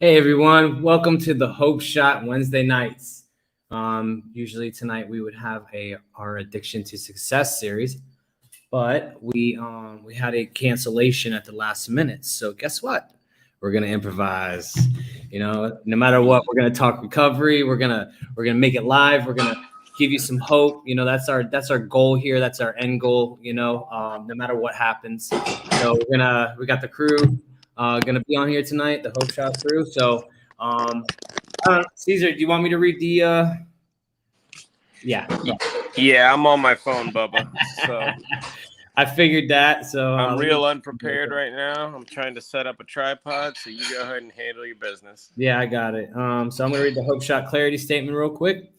Hey everyone, welcome to the Hope Shot Wednesday nights. Usually tonight we would have our Addiction to Success series, but we had a cancellation at the last minute. So guess what? We're gonna improvise. No matter what, we're gonna talk recovery. We're gonna make it live. We're gonna give you some hope. That's our goal here. That's our end goal. No matter what happens. So we got the crew gonna be on here tonight, the Hope Shot crew. So Caesar, do you want me to read the? Yeah. Yeah, I'm on my phone, Bubba. So I figured that. So I'm real unprepared right now. I'm trying to set up a tripod, so you go ahead and handle your business. Yeah, I got it. So I'm gonna read the Hope Shot clarity statement real quick.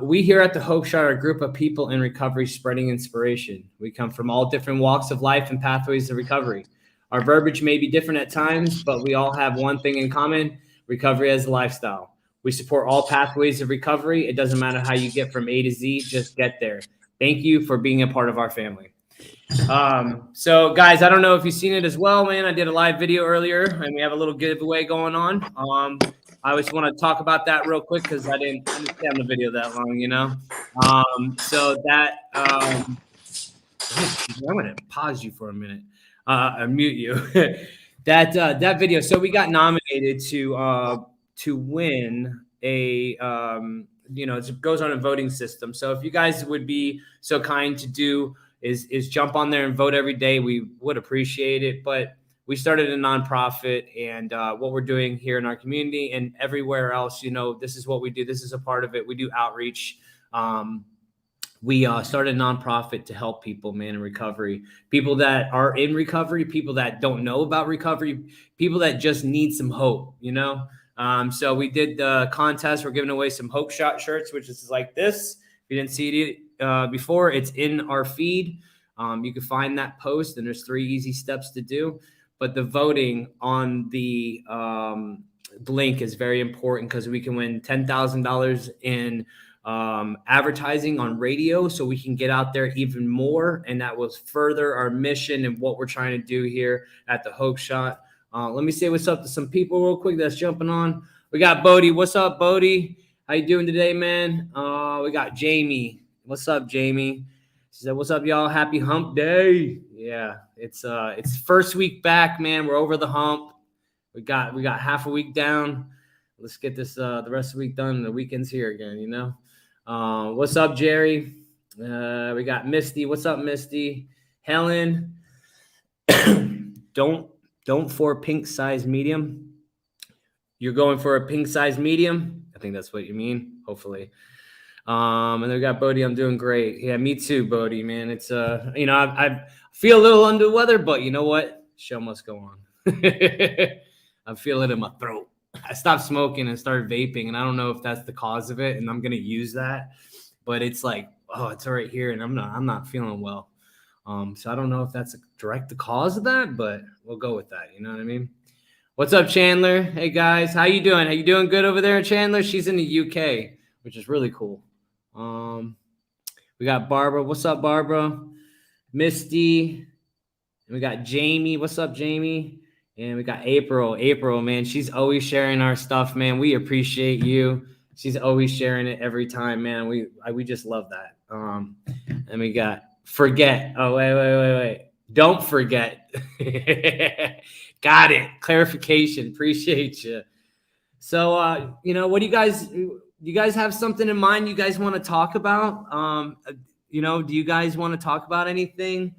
We here at the Hope Shot are a group of people in recovery spreading inspiration. We come from all different walks of life and pathways to recovery. Our verbiage may be different at times, but we all have one thing in common: recovery as a lifestyle. We support all pathways of recovery. It doesn't matter how you get from A to Z, just get there. Thank you for being a part of our family. So guys, I don't know if you've seen it as well, man. I did a live video earlier and we have a little giveaway going on. I just want to talk about that real quick because I didn't stay on the video that long, So that I'm gonna pause you for a minute, and mute you. that video. So we got nominated to win a it goes on a voting system. So if you guys would be so kind to do is jump on there and vote every day, we would appreciate it. But we started a nonprofit, and what we're doing here in our community and everywhere else, this is what we do. This is a part of it. We do outreach. We started a nonprofit to help people, man, in recovery. People that are in recovery, people that don't know about recovery, people that just need some hope, So we did the contest. We're giving away some Hope Shot shirts, which is like this. If you didn't see it before, it's in our feed. You can find that post, and there's 3 easy steps to do. But the voting on the link is very important because we can win $10,000 in advertising on radio, so we can get out there even more, and that will further our mission and what we're trying to do here at the Hope Shot. Let me say what's up to some people real quick that's jumping on. We got Bodie. What's up, Bodie? How you doing today, man? We got Jamie. What's up, Jamie? She said, "What's up, y'all? Happy Hump Day." Yeah, it's first week back, man. We're over the hump. We got half a week down. Let's get this the rest of the week done. The weekend's here again, What's up, Jerry? We got Misty. What's up, Misty? Helen. Don't for pink size medium. You're going for a pink size medium. I think that's what you mean. Hopefully. And then we got Bodie. I'm doing great. Yeah, me too, Bodie, man. It's I feel a little under the weather, but you know what? Show must go on. I feel it in my throat. I stopped smoking and started vaping, and I don't know if that's the cause of it, and I'm gonna use that. But it's like, oh, it's right here, and I'm not feeling well. So I don't know if that's a direct cause of that, but we'll go with that. You know what I mean? What's up, Chandler? Hey guys, how you doing? How you doing? Good over there, Chandler? She's in the UK, which is really cool. We got Barbara. What's up, Barbara? Misty. And we got Jamie. What's up, Jamie? And we got April. April, man, she's always sharing our stuff, man. We appreciate you. She's always sharing it every time, man. We just love that. And we got forget. Oh, wait. Don't forget. Got it. Clarification. Appreciate you. So, what do you guys have something in mind you guys want to talk about? Do you guys want to talk about anything?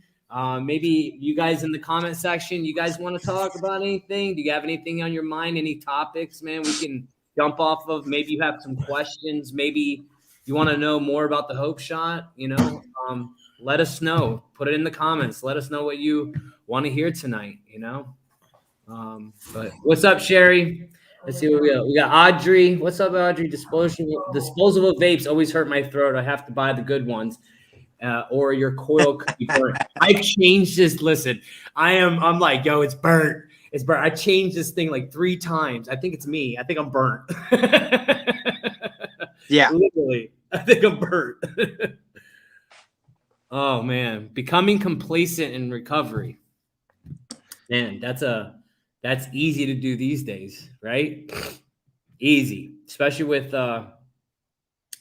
Maybe you guys in the comment section, you guys want to talk about anything? Do you have anything on your mind? Any topics, man, we can jump off of? Maybe you have some questions. Maybe you want to know more about the Hope Shot, let us know. Put it in the comments. Let us know what you want to hear tonight, But what's up, Sherry? Let's see what we got. We got Audrey. What's up, Audrey? Disposable vapes always hurt my throat. I have to buy the good ones. Or your coil could be burnt. I changed this. Listen, I'm like, yo, it's burnt. It's burnt. I changed this thing like 3 times. I think it's me. I think I'm burnt. Yeah. Literally. I think I'm burnt. Oh man. Becoming complacent in recovery. Man, that's a That's easy to do these days, right? Easy, especially with all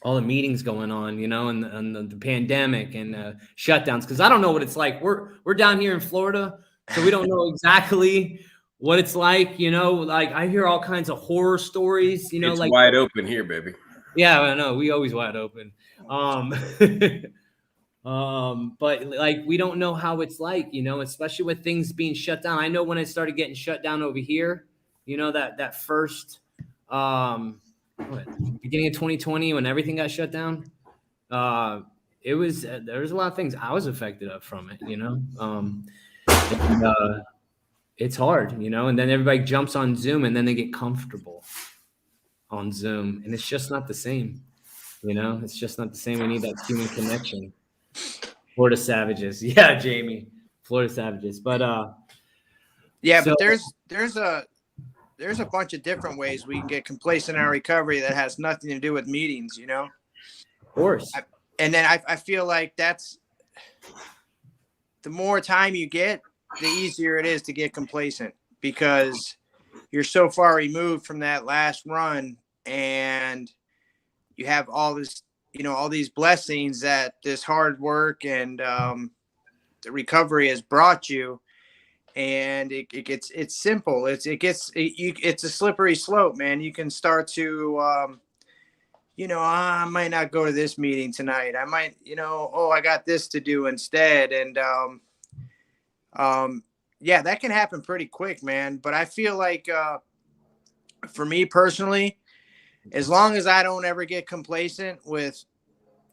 the meetings going on, and the pandemic and shutdowns. Because I don't know what it's like. We're down here in Florida, so we don't know exactly what it's like. Like I hear all kinds of horror stories. It's like wide open here, baby. Yeah, I know. We always wide open. But like we don't know how it's like, especially with things being shut down. I know when it started getting shut down over here, that first beginning of 2020 when everything got shut down. It was there was a lot of things I was affected up from it, and, it's hard, and then everybody jumps on Zoom and then they get comfortable on Zoom, and it's just not the same. It's just not the same. We need that human connection. Florida Savages. Yeah, Jamie. Florida Savages. But but there's a bunch of different ways we can get complacent in our recovery that has nothing to do with meetings, Of course. And then I feel like that's the more time you get, the easier it is to get complacent because you're so far removed from that last run and you have all this, all these blessings that this hard work and the recovery has brought you. And it's simple. It's a slippery slope, man. You can start to, I might not go to this meeting tonight. I might, I got this to do instead. And, that can happen pretty quick, man. But I feel like, for me personally, as long as I don't ever get complacent with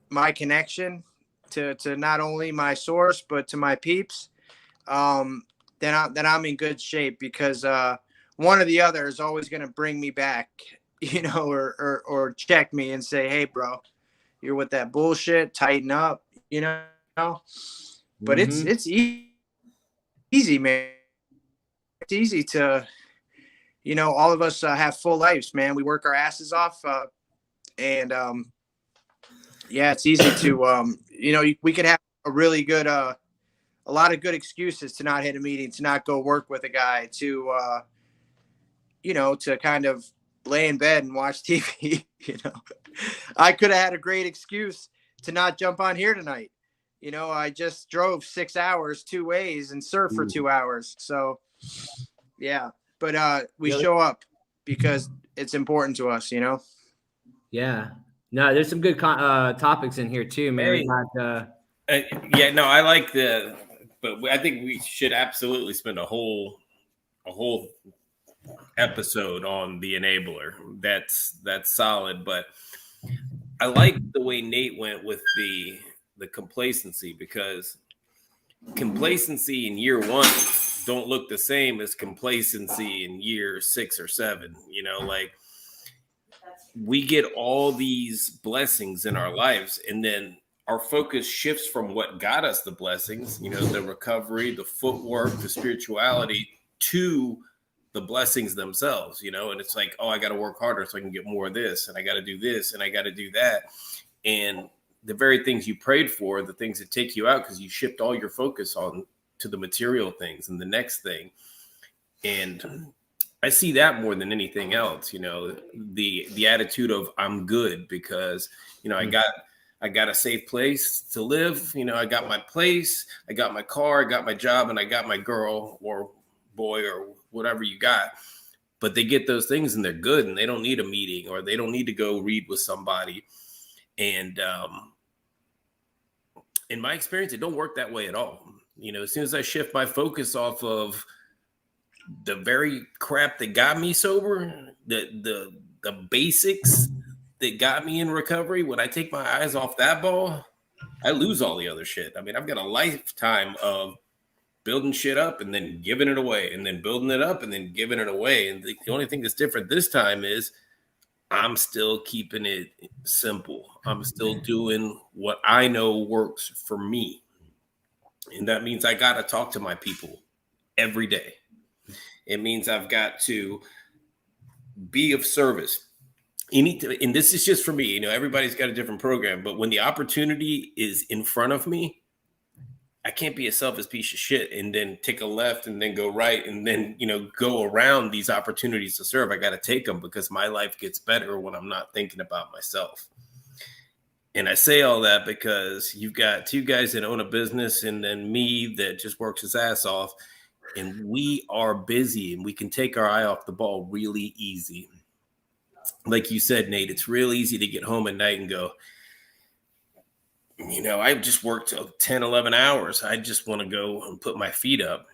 my connection to not only my source, but to my peeps, then I'm in good shape because one or the other is always going to bring me back, or check me and say, hey, bro, you're with that bullshit. Tighten up, But it's easy, man. It's easy to, all of us have full lives, man. We work our asses off, and it's easy to, we could have a really good, a lot of good excuses to not hit a meeting, to not go work with a guy, to, to kind of lay in bed and watch TV. I could have had a great excuse to not jump on here tonight. I just drove 6 hours 2 ways and surfed for 2 hours. So, yeah. But we show up because it's important to us, Yeah. No, there's some good topics in here too, man. Hey. I like but I think we should absolutely spend a whole episode on the enabler. That's solid. But I like the way Nate went with the complacency, because complacency in year one don't look the same as complacency in year 6 or 7. Like we get all these blessings in our lives, and then our focus shifts from what got us the blessings, the recovery, the footwork, the spirituality, to the blessings themselves, and it's like, oh, I got to work harder so I can get more of this, and I got to do this, and I got to do that. And the very things you prayed for, the things that take you out because you shift all your focus on to the material things and the next thing. And I see that more than anything else, the attitude of I'm good because, I got a safe place to live. I got my place, I got my car, I got my job, and I got my girl or boy or whatever you got. But they get those things and they're good, and they don't need a meeting, or they don't need to go read with somebody. And in my experience, it don't work that way at all. As soon as I shift my focus off of the very crap that got me sober, the basics that got me in recovery, when I take my eyes off that ball, I lose all the other shit. I mean, I've got a lifetime of building shit up and then giving it away, and then building it up and then giving it away. And the only thing that's different this time is I'm still keeping it simple. I'm still doing what I know works for me. And that means I got to talk to my people every day. It means I've got to be of service. And this is just for me. Everybody's got a different program. But when the opportunity is in front of me, I can't be a selfish piece of shit and then take a left and then go right and then, go around these opportunities to serve. I got to take them because my life gets better when I'm not thinking about myself. And I say all that because you've got two guys that own a business and then me that just works his ass off. And we are busy and we can take our eye off the ball really easy. Like you said, Nate, it's real easy to get home at night and go, I just worked 10, 11 hours. I just want to go and put my feet up.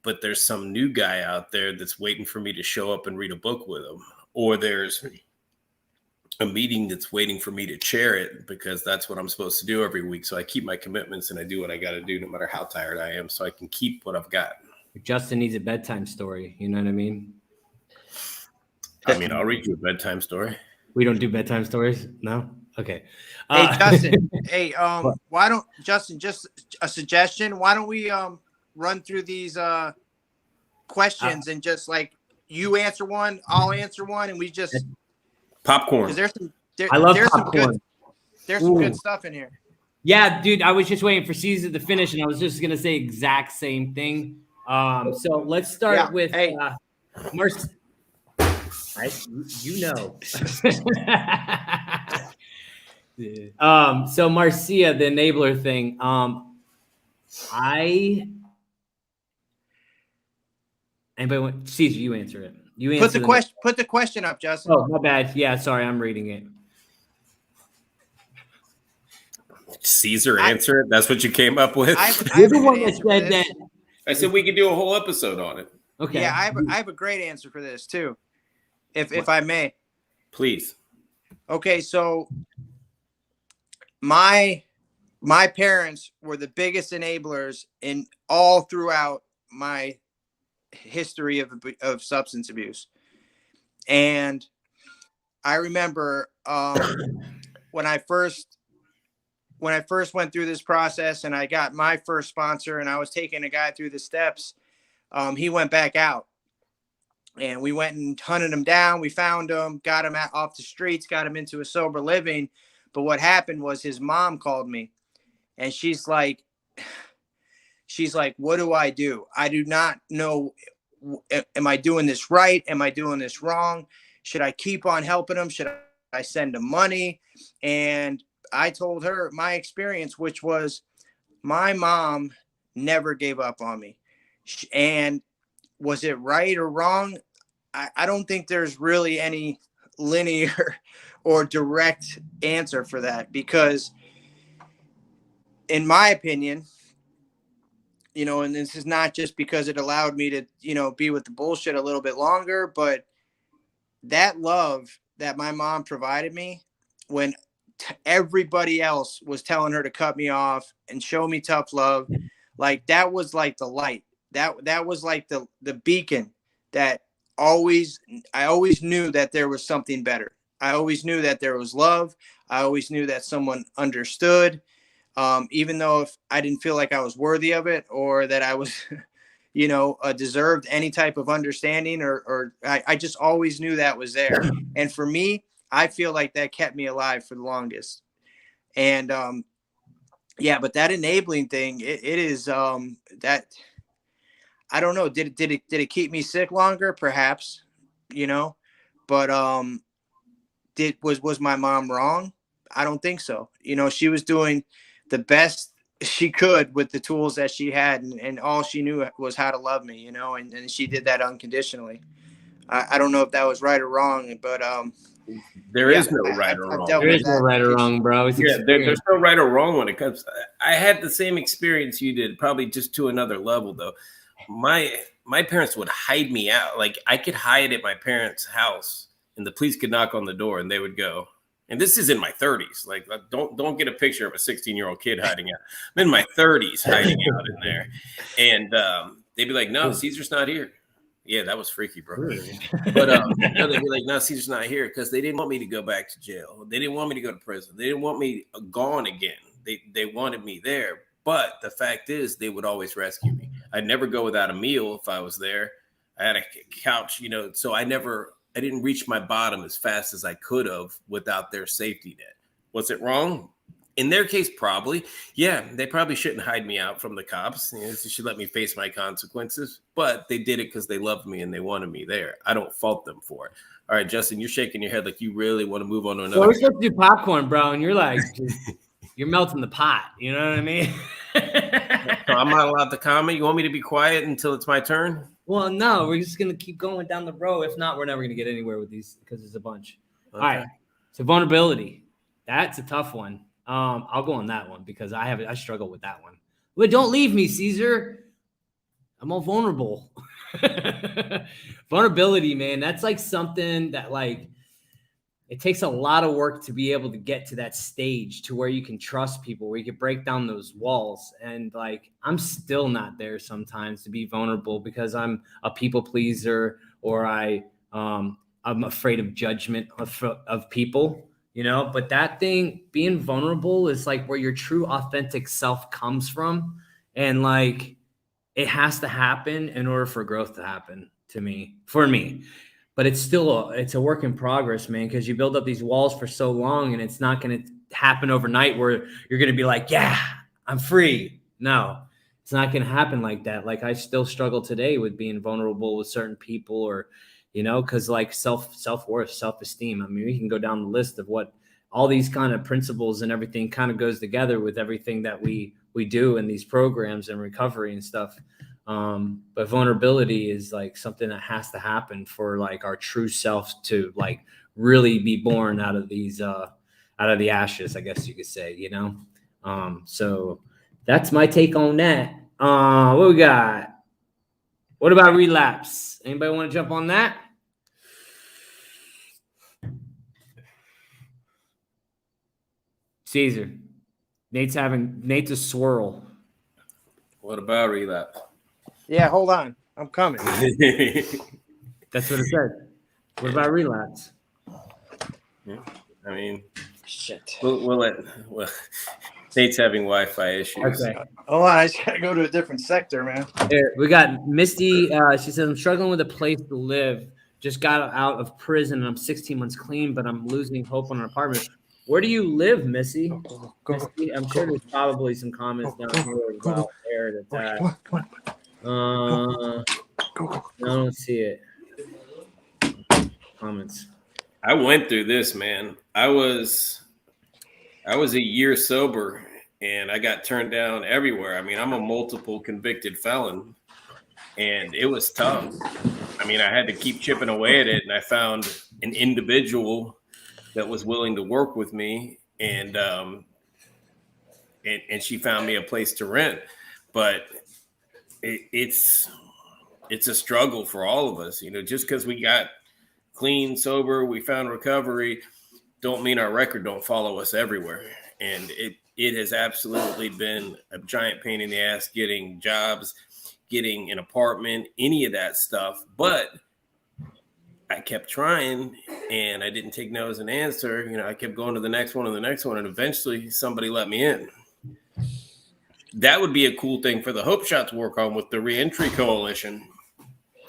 But there's some new guy out there that's waiting for me to show up and read a book with him. Or there's a meeting that's waiting for me to chair it because that's what I'm supposed to do every week. So I keep my commitments and I do what I got to do no matter how tired I am so I can keep what I've got. Justin needs a bedtime story. You know what I mean? I'll read you a bedtime story. We don't do bedtime stories? No? Okay. Hey, Justin. Hey, why don't Justin? Just a suggestion. Why don't we run through these questions and just like you answer one, I'll answer one, and we just popcorn. Because I love popcorn. There's some good stuff in here. Yeah, dude. I was just waiting for Caesar to finish, and I was just gonna say exact same thing. So let's start with Marcy. So Marcia, the enabler thing. Caesar, you answer it. You answer Put the question up, Justin. Oh, my bad. Yeah, sorry, I'm reading it. Caesar, answer it. That's what you came up with. You're the one that said that. I said we could do a whole episode on it. Okay. Yeah, I have a great answer for this too, if I may. Please. Okay, so my parents were the biggest enablers in all throughout my history of substance abuse. And I remember when I first went through this process and I got my first sponsor and I was taking a guy through the steps, he went back out and we went and hunted him down. We found him, got him off the streets, got him into a sober living. But what happened was his mom called me and she's like, what do? I do not know. Am I doing this right? Am I doing this wrong? Should I keep on helping him? Should I send him money? And I told her my experience, which was my mom never gave up on me. And was it right or wrong? I don't think there's really any linear or direct answer for that, because in my opinion, and this is not just because it allowed me to, be with the bullshit a little bit longer, but that love that my mom provided me when everybody else was telling her to cut me off and show me tough love, like that was like the light. That was like the beacon that I always knew that there was something better. I always knew that there was love. I always knew that someone understood. Even though if I didn't feel like I was worthy of it or that I was, deserved any type of understanding or I just always knew that was there. And for me, I feel like that kept me alive for the longest. And, but that enabling thing, it is, that, I don't know. Did it keep me sick longer? Perhaps, but, was my mom wrong? I don't think so. She was doing the best she could with the tools that she had, and all she knew was how to love me, and she did that unconditionally. I don't know if that was right or wrong, but there is no right or wrong. There is no right or wrong, bro. There's no right or wrong when it comes. I had the same experience you did, probably just to another level though. My parents would hide me out. Like I could hide at my parents' house and the police could knock on the door and they would go. And this is in my 30s. Like, don't get a picture of a 16-year-old kid hiding out. I'm in my 30s hiding out in there. And they'd be like, no, Caesar's not here. Yeah, that was freaky, bro. But they'd be like, no, Caesar's not here because they didn't want me to go back to jail. They didn't want me to go to prison. They didn't want me gone again. They wanted me there. But the fact is, they would always rescue me. I'd never go without a meal if I was there. I had a couch, so I didn't reach my bottom as fast as I could have without their safety net. Was it wrong? In their case, probably. Yeah, they probably shouldn't hide me out from the cops. They should let me face my consequences. But they did it because they loved me and they wanted me there. I don't fault them for it. All right, Justin, you're shaking your head like you really want to move on to another. Well, we're supposed to do popcorn, bro, and you're like, you're melting the pot. You know what I mean? So I'm not allowed to comment. You want me to be quiet until it's my turn? Well, no, we're just gonna keep going down the road. If not, we're never gonna get anywhere with these because there's a bunch. Okay. All right. So vulnerability. That's a tough one. I'll go on that one because I struggle with that one. But don't leave me, Caesar. I'm all vulnerable. Vulnerability, man. That's like something that like it takes a lot of work to be able to get to that stage to where you can trust people, where you can break down those walls. And like, I'm still not there sometimes to be vulnerable because I'm a people pleaser or I'm afraid of judgment of people, you know, but that thing being vulnerable is like where your true authentic self comes from. And like, it has to happen in order for growth to happen for me. But it's still it's a work in progress, man, because you build up these walls for so long and it's not going to happen overnight where you're going to be like, yeah, I'm free. No, it's not going to happen like that. Like I still struggle today with being vulnerable with certain people or, you know, because like self-worth, self-esteem. I mean, we can go down the list of what all these kind of principles and everything kind of goes together with everything that we do in these programs and recovery and stuff. But vulnerability is like something that has to happen for like our true self to like really be born out of these out of the ashes, I guess you could say, you know. So that's my take on that. What we got? What about relapse? Anybody want to jump on that? Caesar. Nate's a swirl. What about relapse? Yeah, hold on. I'm coming. That's what it said. What about relapse? Yeah, I mean, Shit. well, Nate's having Wi-Fi issues. Okay. Hold on. I just got to go to a different sector, man. Here, we got Misty. She says, I'm struggling with a place to live. Just got out of prison and I'm 16 months clean, but I'm losing hope on an apartment. Where do you live, Missy? Misty? I'm sure there's probably some comments down here about where that's at. Come I don't see it. Comments. I went through this, man. I was a year sober and I got turned down everywhere. I mean, I'm a multiple convicted felon and it was tough. I mean, I had to keep chipping away at it and I found an individual that was willing to work with me and she found me a place to rent. But it's a struggle for all of us, you know, just because we got clean, sober, we found recovery, don't mean our record don't follow us everywhere. And it has absolutely been a giant pain in the ass getting jobs, getting an apartment, any of that stuff. But I kept trying and I didn't take no as an answer. You know, I kept going to the next one and the next one. And eventually somebody let me in. That would be a cool thing for the Hope Shot to work on with the Reentry Coalition.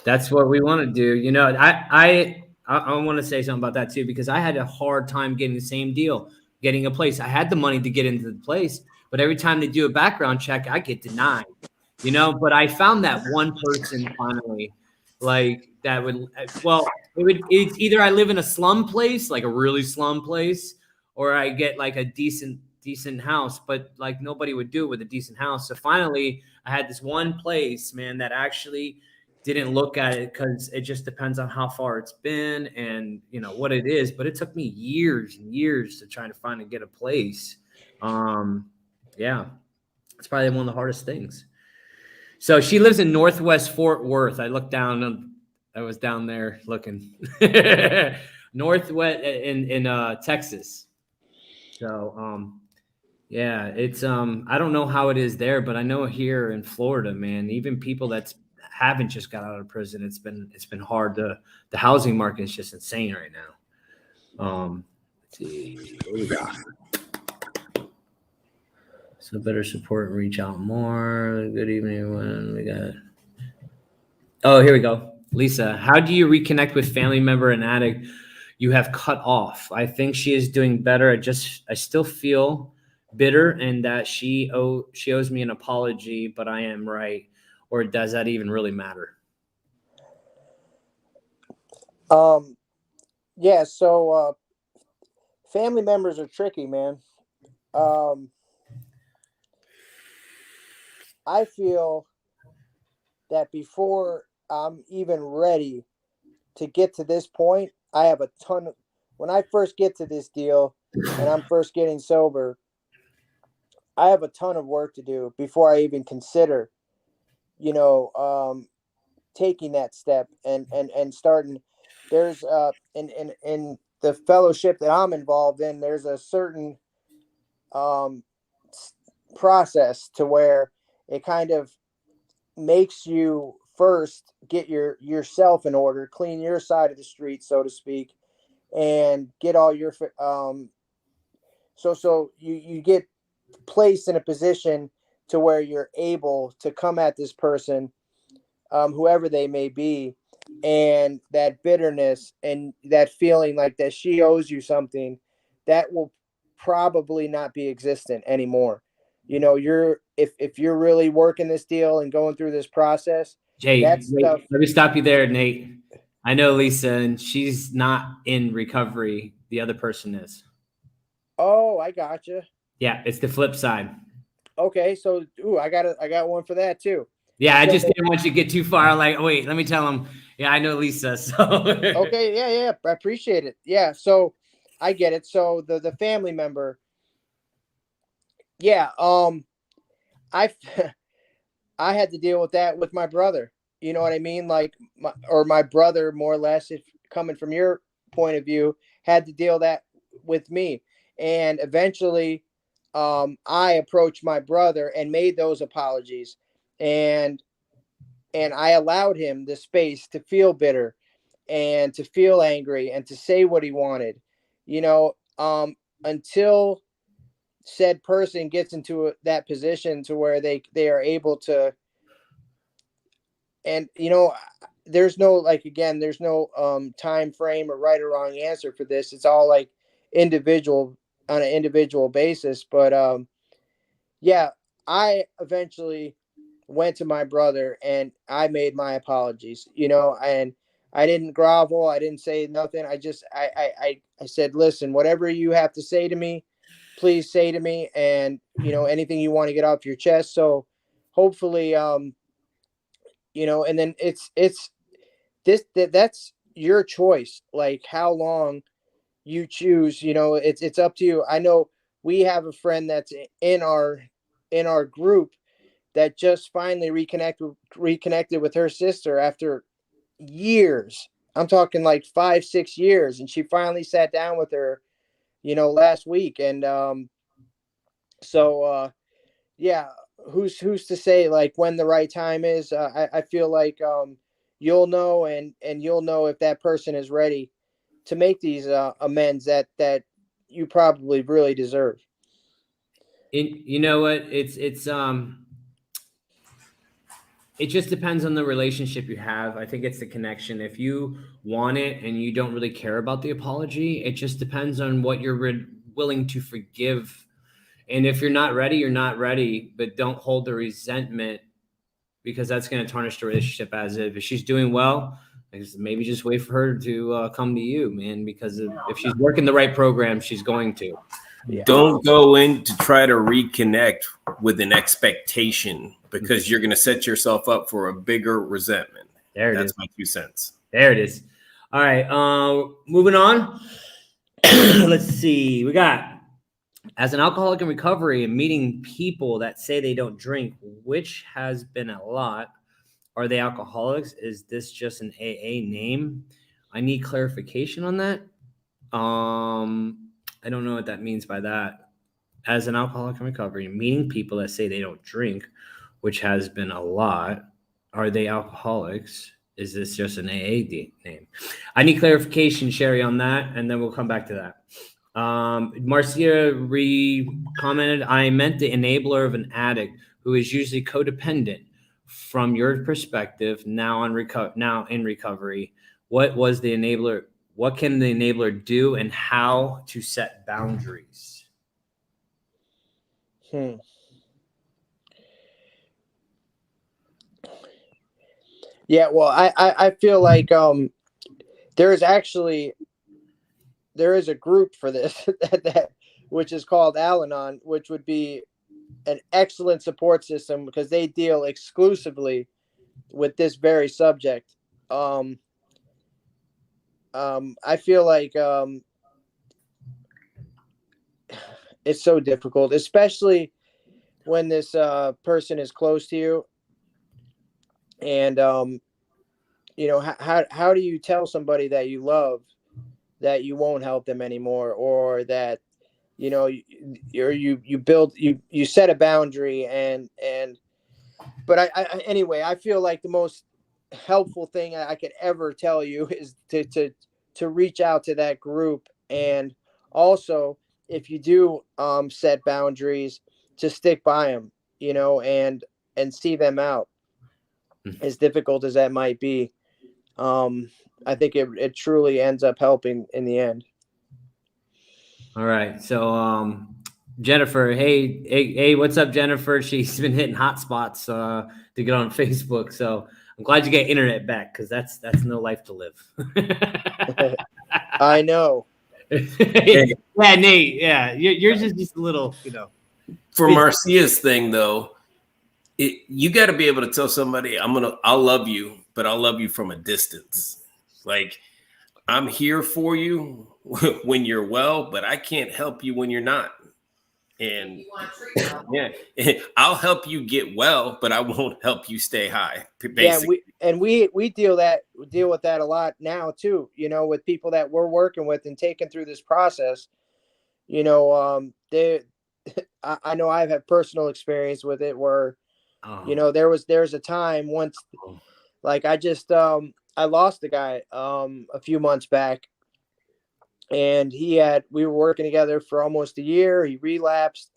That's what we want to do. You know, I want to say something about that too, because I had a hard time getting the same deal, getting a place. I had the money to get into the place, but every time they do a background check, I get denied, you know, but I found that one person finally like that would, well, it's either I live in a slum place, like a really slum place, or I get like a decent house, but like nobody would do it with a decent house. So finally I had this one place, man, that actually didn't look at it because it just depends on how far it's been and you know what it is. But it took me years and years to try to find and get a place. Yeah, it's probably one of the hardest things. So she lives in Northwest Fort Worth. I looked down. I was down there looking. Northwest in Texas. So yeah, it's I don't know how it is there, but I know here in Florida, man, even people that haven't just got out of prison, it's been hard. The housing market is just insane right now. Let's see what we got. So better support and reach out more. Good evening, everyone. We got. Oh, here we go. Lisa, how do you reconnect with family member and addict you have cut off? I think she is doing better. I still feel bitter and that she owes me an apology, but I am right? Or does that even really matter? Yeah, so family members are tricky, man. I feel that before I'm even ready to get to this point, I have a ton of, when I first get to this deal and I'm first getting sober, I have a ton of work to do before I even consider, taking that step and starting. There's in the fellowship that I'm involved in, there's a certain um process to where it kind of makes you first get yourself in order, clean your side of the street, so to speak, and get all your so you get placed in a position to where you're able to come at this person, whoever they may be, and that bitterness and that feeling like that she owes you something, that will probably not be existent anymore. You're if you're really working this deal and going through this process, Jay, that wait, stuff. let me stop you there, Nate. I know Lisa, and she's not in recovery. The other person is. Oh, I gotcha. Yeah, it's the flip side. Okay, so I got one for that too. Yeah, I So- just didn't want you to get too far. Like, oh, wait, let me tell him. Yeah, I know Lisa. So Okay, yeah, I appreciate it. Yeah, so I get it. So the family member, yeah, I I had to deal with that with my brother. You know what I mean? Like my brother, more or less, if coming from your point of view, had to deal that with me. And eventually, I approached my brother and made those apologies, and I allowed him the space to feel bitter and to feel angry and to say what he wanted, until said person gets into that position to where they are able to. And there's no, like, again, there's no time frame or right or wrong answer for this. It's all like individual, on an individual basis. But yeah, I eventually went to my brother and I made my apologies, and I didn't grovel, I didn't say nothing. I just I said, listen, whatever you have to say to me, please say to me, and anything you want to get off your chest. So hopefully, and then it's that's your choice, like how long you choose. It's up to you. I know we have a friend that's in our group that just finally reconnected with her sister after years. I'm talking like 5-6 years, and she finally sat down with her, last week. And so yeah, who's to say like when the right time is? I feel like you'll know, and you'll know if that person is ready to make these amends that you probably really deserve. you know what? It just depends on the relationship you have. I think it's the connection. If you want it and you don't really care about the apology, it just depends on what you're willing to forgive. And if you're not ready, you're not ready. But don't hold the resentment, because that's going to tarnish the relationship. As if she's doing well, maybe just wait for her to come to you, man. Because if she's working the right program, she's going to. Yeah. Don't go in to try to reconnect with an expectation, because you're going to set yourself up for a bigger resentment. That's my 2 cents. There it is. All right. Moving on. Let's see. We got, as an alcoholic in recovery and meeting people that say they don't drink, which has been a lot. Are they alcoholics? Is this just an AA name? I need clarification on that. I don't know what that means by that. As an alcoholic in recovery, meeting people that say they don't drink, which has been a lot. Are they alcoholics? Is this just an AA name? I need clarification, Sherry, on that, and then we'll come back to that. Marcia commented, I meant the enabler of an addict who is usually codependent. From your perspective, now in recovery, what was the enabler? What can the enabler do, and how to set boundaries? Hmm. Yeah, well, I feel like there is a group for this that which is called Al-Anon, which would be an excellent support system because they deal exclusively with this very subject. I feel like it's so difficult, especially when this person is close to you, and how do you tell somebody that you love that you won't help them anymore, or that you set a boundary, but anyway, I feel like the most helpful thing I could ever tell you is to reach out to that group, and also if you do set boundaries, to stick by them, and see them out, as difficult as that might be. I think it truly ends up helping in the end. All right. So, Jennifer, hey, what's up, Jennifer? She's been hitting hot spots to get on Facebook. So I'm glad you get internet back, because that's no life to live. I know. Yeah, Nate. Yeah, yours is just a little, For Marcia's thing, though, you got to be able to tell somebody, I'll love you, but I'll love you from a distance. Like, I'm here for you when you're well, but I can't help you when you're not. And yeah, I'll help you get well, but I won't help you stay high. Basically. Yeah, we deal with that a lot now too. With people that we're working with and taking through this process. I know I've had personal experience with it where, there's a time once, like I lost a guy a few months back, and we were working together for almost a year. He relapsed,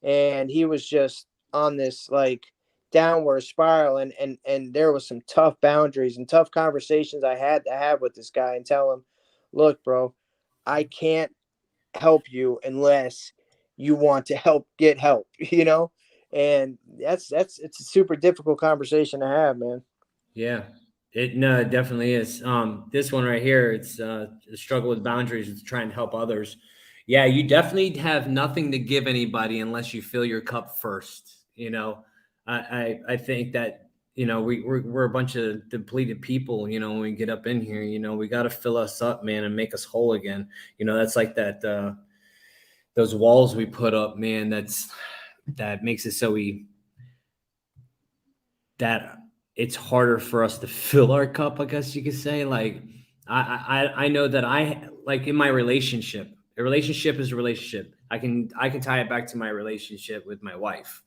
and he was just on this like downward spiral, and there was some tough boundaries and tough conversations I had to have with this guy and tell him, look, bro, I can't help you unless you want to get help, and it's a super difficult conversation to have, man. Yeah, it definitely is. This one right here, it's the struggle with boundaries is trying to help others. Yeah, you definitely have nothing to give anybody unless you fill your cup first. I think that we're a bunch of depleted people. When we get up in here, we got to fill us up, man, and make us whole again. That's like that those walls we put up, man. That makes it so that it's harder for us to fill our cup, I guess you could say. Like, I know that like in my relationship, a relationship is a relationship. I can tie it back to my relationship with my wife.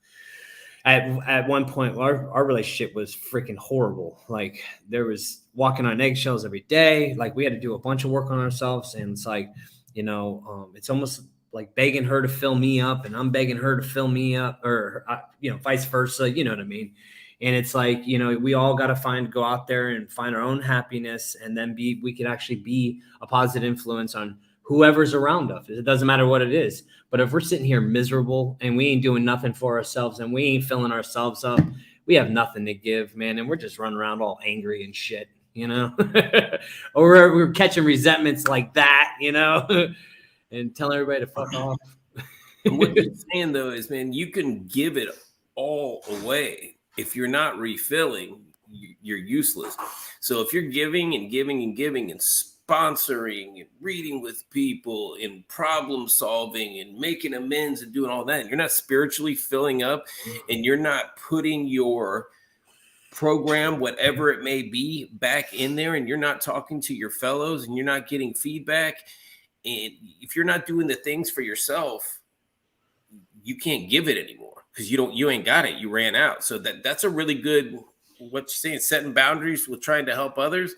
At one point, our relationship was freaking horrible. Like, there was walking on eggshells every day. Like, we had to do a bunch of work on ourselves. And it's like, it's almost like begging her to fill me up, and I'm begging her to fill me up, or, vice versa. You know what I mean? And it's like, we all got to go out there and find our own happiness, and then we can actually be a positive influence on whoever's around us. It doesn't matter what it is. But if we're sitting here miserable and we ain't doing nothing for ourselves and we ain't filling ourselves up, we have nothing to give, man. And we're just running around all angry and shit, or we're catching resentments like that, and telling everybody to fuck off. What you're saying, though, is, man, you can give it all away. If you're not refilling, you're useless. So if you're giving and giving and giving and sponsoring and reading with people and problem solving and making amends and doing all that, and you're not spiritually filling up, and you're not putting your program, whatever it may be, back in there, and you're not talking to your fellows, and you're not getting feedback, and if you're not doing the things for yourself, you can't give it anymore, because you ain't got it. You ran out. So that's a really good, what you're saying, setting boundaries with trying to help others.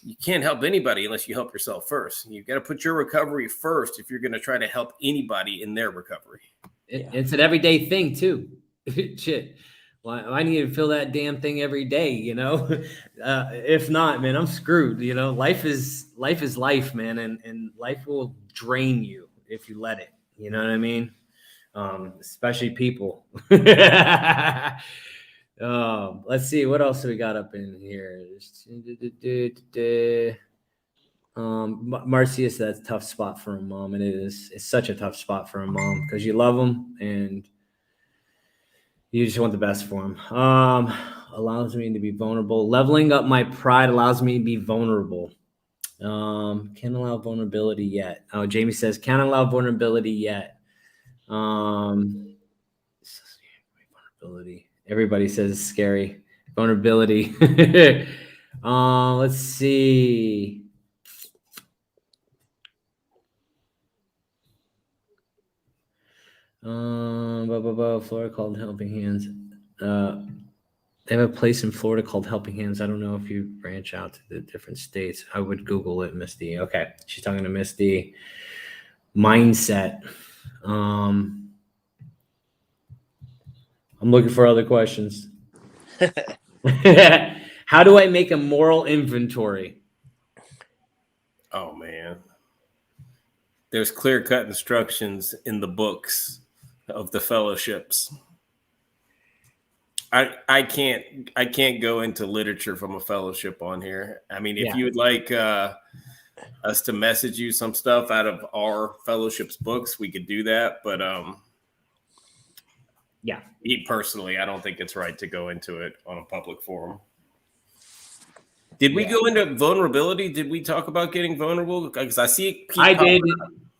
You can't help anybody unless you help yourself first. You've got to put your recovery first if you're going to try to help anybody in their recovery. It's an everyday thing too. Shit. Well, I need to feel that damn thing every day, if not, man, I'm screwed. Life is life, man. And life will drain you if you let it, you know what I mean? especially people. Let's see what else we got up in here. Marcia said that's a tough spot for a mom, and it is. It's such a tough spot for a mom because you love them and you just want the best for them. Allows me to be vulnerable. Leveling up my pride allows me to be vulnerable. Can't allow vulnerability yet. Oh, Jamie says can't allow vulnerability yet. Vulnerability. Everybody says it's scary. Vulnerability. Let's see. Florida called Helping Hands. They have a place in Florida called Helping Hands. I don't know if you branch out to the different states. I would Google it, Misty. Okay, she's talking to Misty. Mindset. I'm looking for other questions. How do I make a moral inventory? Oh man, there's clear-cut instructions in the books of the fellowships. I can't go into literature from a fellowship on here. I mean, if you would like us to message you some stuff out of our fellowship's books, we could do that. But me personally, I don't think it's right to go into it on a public forum. Did we go into vulnerability? Did we talk about getting vulnerable? Because I see it. I did.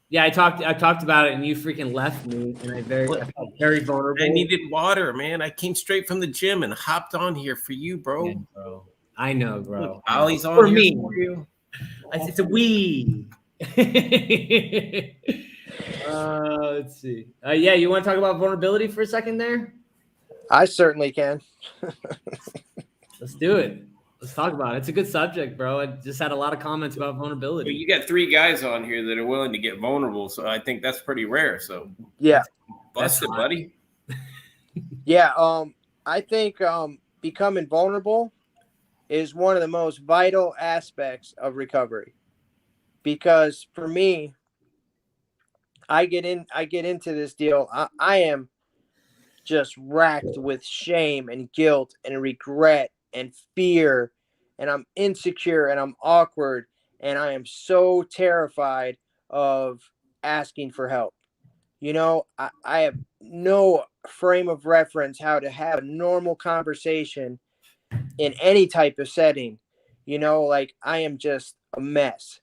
Yeah, I talked about it, and you freaking left me, and I felt very vulnerable. I needed water, man. I came straight from the gym and hopped on here for you, bro. Yeah, bro. I know, bro. Look, Ollie's on for here me. for you. It's a we. Let's see. Yeah, you want to talk about vulnerability for a second there? I certainly can. Let's do it. Let's talk about it. It's a good subject, bro. I just had a lot of comments about vulnerability. But you got 3 guys on here that are willing to get vulnerable, so I think that's pretty rare. So yeah, bust it, buddy. Yeah, I think becoming vulnerable is one of the most vital aspects of recovery, because for me, I get into this deal. I am just racked with shame and guilt and regret and fear, and I'm insecure and I'm awkward, and I am so terrified of asking for help. You know, I have no frame of reference how to have a normal conversation in any type of setting. You know, like I am just a mess.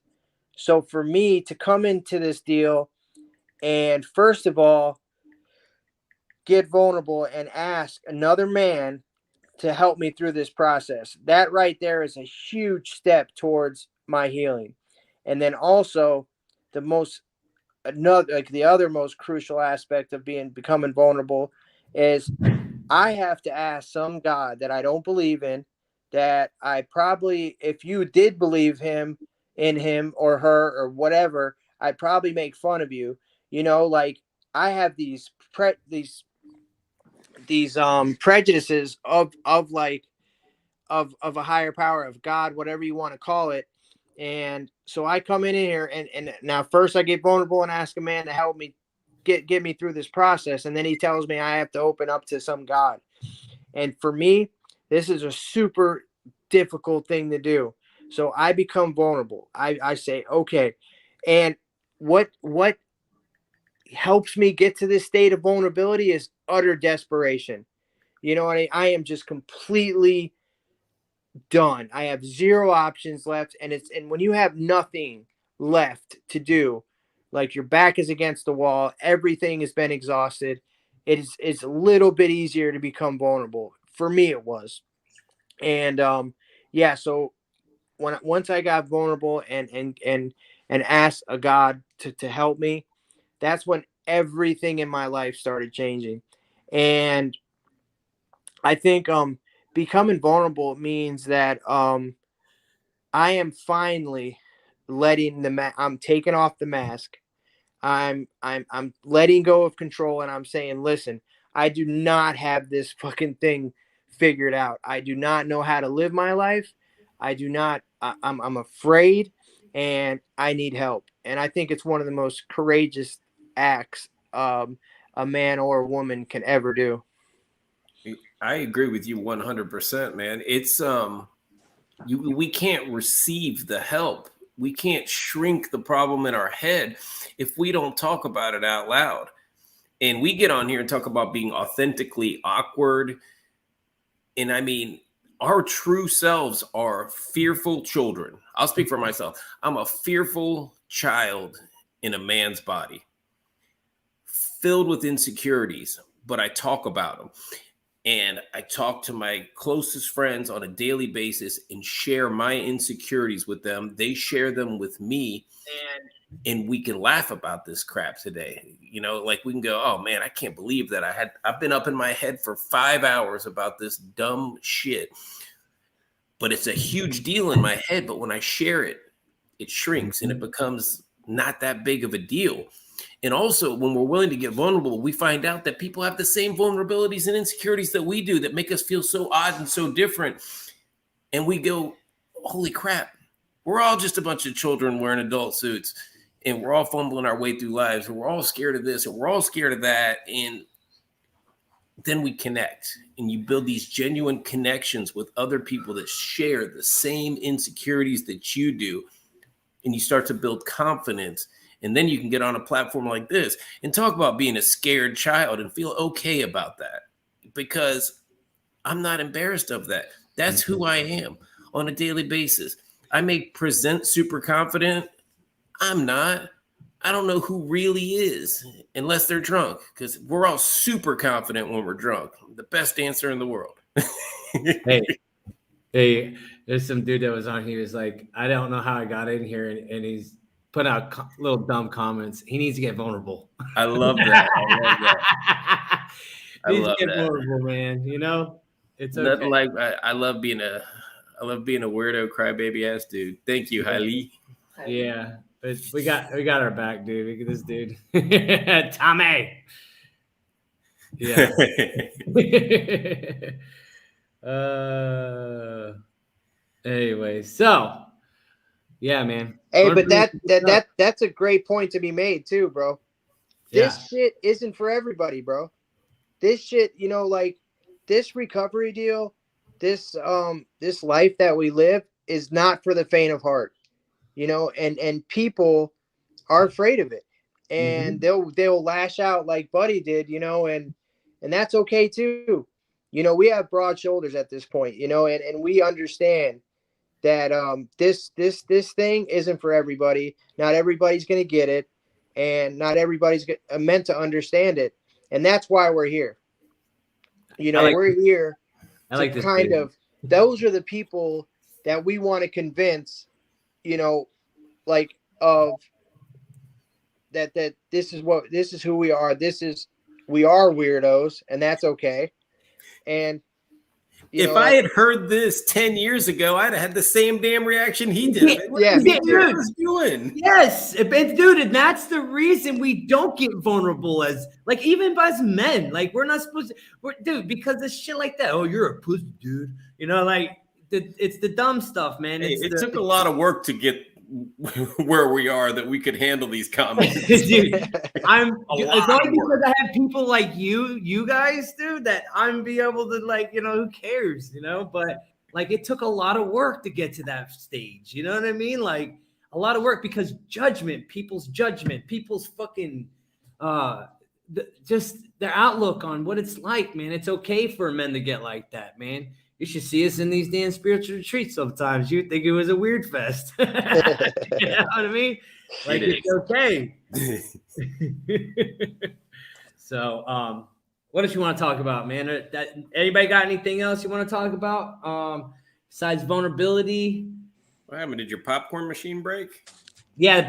So for me to come into this deal and first of all, get vulnerable and ask another man to help me through this process, that right there is a huge step towards my healing. And then also the other most crucial aspect of becoming vulnerable is I have to ask some God that I don't believe in, that I probably, if you did believe in him or her or whatever, I'd probably make fun of you. You know, like I have these prejudices of a higher power, of God, whatever you want to call it. And so I come in here and now first I get vulnerable and ask a man to help me get me through this process. And then he tells me I have to open up to some God. And for me, this is a super difficult thing to do. So I become vulnerable. I say, okay. And what helps me get to this state of vulnerability is utter desperation. You know, I am just completely done. I have 0 options left. And when you have nothing left to do, like your back is against the wall, everything has been exhausted, it's a little bit easier to become vulnerable. For me, it was. And so once I got vulnerable and asked a God to help me, that's when everything in my life started changing. And I think becoming vulnerable means that I am finally letting I'm taking off the mask. I'm letting go of control, and I'm saying, listen, I do not have this fucking thing figured out. I do not know how to live my life. I'm afraid, and I need help. And I think it's one of the most courageous acts of a man or a woman can ever do. I agree with you 100%, man. It's we can't receive the help. We can't shrink the problem in our head if we don't talk about it out loud. And we get on here and talk about being authentically awkward. And I mean, our true selves are fearful children. I'll speak for myself. I'm a fearful child in a man's body, filled with insecurities, but I talk about them. And I talk to my closest friends on a daily basis and share my insecurities with them. They share them with me. And we can laugh about this crap today. You know, like we can go, oh man, I can't believe that I've been up in my head for 5 hours about this dumb shit. But it's a huge deal in my head. But when I share it, it shrinks and it becomes not that big of a deal. And also, when we're willing to get vulnerable, we find out that people have the same vulnerabilities and insecurities that we do that make us feel so odd and so different. And we go, holy crap, we're all just a bunch of children wearing adult suits, and we're all fumbling our way through lives, and we're all scared of this, and we're all scared of that. And then we connect, and you build these genuine connections with other people that share the same insecurities that you do. And you start to build confidence. And then you can get on a platform like this and talk about being a scared child and feel okay about that, because I'm not embarrassed of that. That's who I am on a daily basis. I may present super confident. I'm not. I don't know who really is unless they're drunk, because we're all super confident when we're drunk. The best dancer in the world. Hey, there's some dude that was on. He was like, I don't know how I got in here, and he's put out little dumb comments. He needs to get vulnerable. I love that. I love that. Vulnerable, man. You know, it's okay. Nothing like I love being a weirdo crybaby ass dude. Thank you, Hailey. Yeah, but we got our back, dude. Look at this dude, Tommy. Yeah. Anyway, so yeah, man. Hey, but that's a great point to be made too, bro. This shit isn't for everybody, bro. This shit, you know, like this recovery deal, this life that we live is not for the faint of heart, you know, and people are afraid of it, and they'll lash out like Buddy did, you know, and that's okay too. You know, we have broad shoulders at this point, you know, and we understand that this thing isn't for everybody. Not everybody's going to get it, and not everybody's meant to understand it. And that's why we're here. You know, we're here to kind of, those are the people that we want to convince, you know, like of that this is who we are. We are weirdos, and that's okay. And if I had heard this 10 years ago, I'd have had the same damn reaction he did. Yeah, me too. What was doing? Yes, dude, and that's the reason we don't get vulnerable as, like, even as men. Like, we're not supposed to, dude, because of shit like that. Oh, you're a pussy, dude. You know, like, it's the dumb stuff, man. It took a lot of work to get where we are that we could handle these comments. Dude, it's only because I have people like you guys, dude, that I'm be able to, like, you know, who cares, you know? But like, it took a lot of work to get to that stage. You know what I mean? Like, a lot of work, because people's fucking just their outlook on what it's like, man. It's okay for men to get like that, man. You should see us in these damn spiritual retreats sometimes. You'd think it was a weird fest. You know what I mean? Like, it's okay. So, what did you want to talk about, man? Anybody got anything else you want to talk about besides vulnerability? What happened? Did your popcorn machine break? Yeah,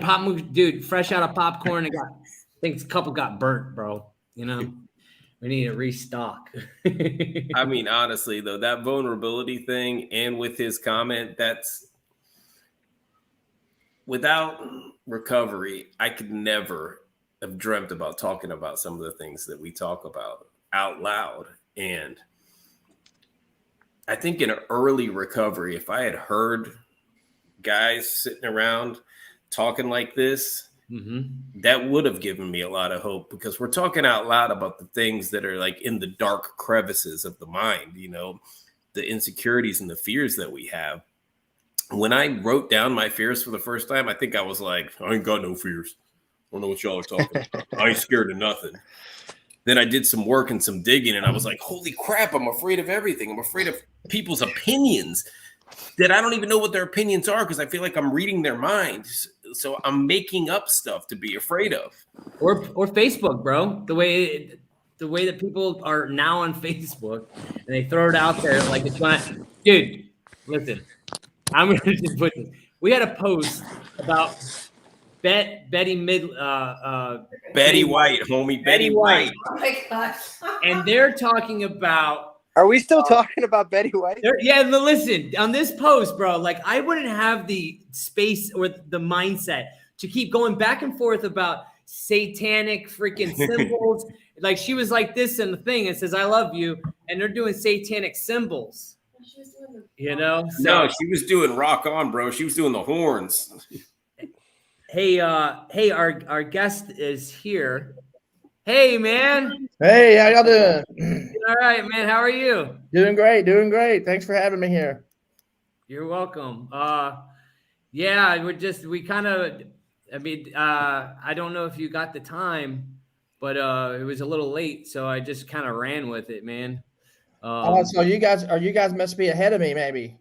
dude, fresh out of popcorn. I think a couple got burnt, bro. You know? We need to restock. I mean, honestly, though, that vulnerability thing, and with his comment, that's without recovery, I could never have dreamt about talking about some of the things that we talk about out loud. And I think in early recovery, if I had heard guys sitting around talking like this that would have given me a lot of hope, because we're talking out loud about the things that are like in the dark crevices of the mind, you know, the insecurities and the fears that we have. When I wrote down my fears for the first time, I think I was like, I ain't got no fears. I don't know what y'all are talking about. I ain't scared of nothing. Then I did some work and some digging, and I was like, holy crap, I'm afraid of everything. I'm afraid of people's opinions that I don't even know what their opinions are, because I feel like I'm reading their minds. So I'm making up stuff to be afraid of. Or Facebook, bro. The way that people are now on Facebook, and they throw it out there like it's not. Dude, listen, I'm gonna just put this. We had a post about Betty White, homie. Betty White. Oh my gosh. And they're talking about. Are we still talking about Betty White? Yeah, but listen, on this post, bro, like I wouldn't have the space or the mindset to keep going back and forth about satanic freaking symbols. Like she was like this and the thing, it says, I love you. And they're doing satanic symbols, you know? So, No, she was doing rock on, bro. She was doing the horns. Hey, our guest is here. Hey, man. Hey, how y'all doing? All right, man. How are you? Doing great, doing great. Thanks for having me here. You're welcome. Yeah, I don't know if you got the time, but it was a little late, so I just kind of ran with it, man. So you guys must be ahead of me, maybe.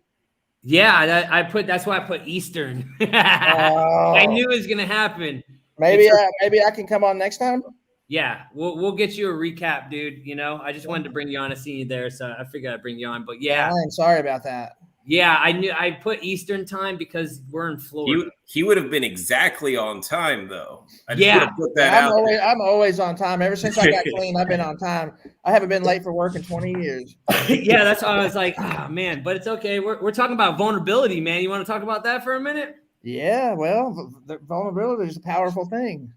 Yeah, that's why I put Eastern. I knew it was gonna happen. Maybe I can come on next time. Yeah, we'll get you a recap, dude. You know, I just wanted to bring you on. I seen you there, so I figured I'd bring you on. But yeah, I'm sorry about that. Yeah, I knew I put Eastern time because we're in Florida. He would have been exactly on time, though. I just Yeah. would have put that out there. I'm always on time. Ever since I got clean, I've been on time. I haven't been late for work in 20 years. Yeah, that's why I was like, man, but it's okay. We're talking about vulnerability, man. You want to talk about that for a minute? Yeah, well, the vulnerability is a powerful thing.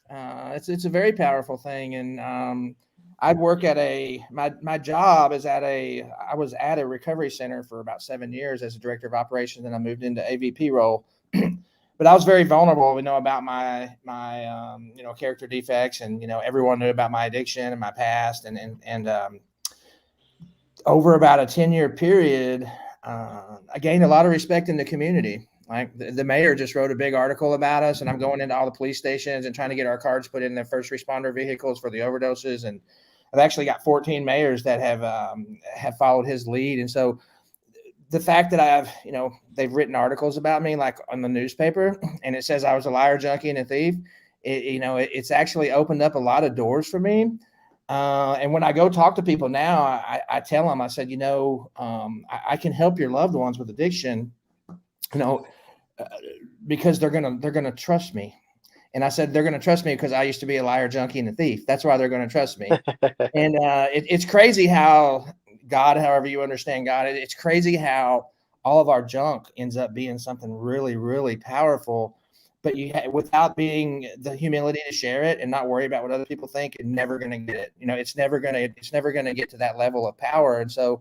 It's a very powerful thing, and I work at my job is I was at a recovery center for about 7 years as a director of operations, and I moved into AVP role. But I was very vulnerable, about my character defects, and everyone knew about my addiction and my past, and over about a 10-year period, I gained a lot of respect in the community. Like the mayor just wrote a big article about us, and I'm going into all the police stations and trying to get our cards put in the first responder vehicles for the overdoses. And I've actually got 14 mayors that have followed his lead. And so the fact that they've written articles about me, like on the newspaper, and it says I was a liar, junkie, and a thief, it's actually opened up a lot of doors for me. And when I go talk to people now, I tell them, I said, I can help your loved ones with addiction, because they're gonna trust me. And I said, they're gonna trust me because I used to be a liar, junkie, and a thief. That's why they're gonna trust me. And it's crazy how God, however you understand God, it's crazy how all of our junk ends up being something really, really powerful. But without being the humility to share it and not worry about what other people think, you're never gonna get it. It's never gonna get to that level of power. And so,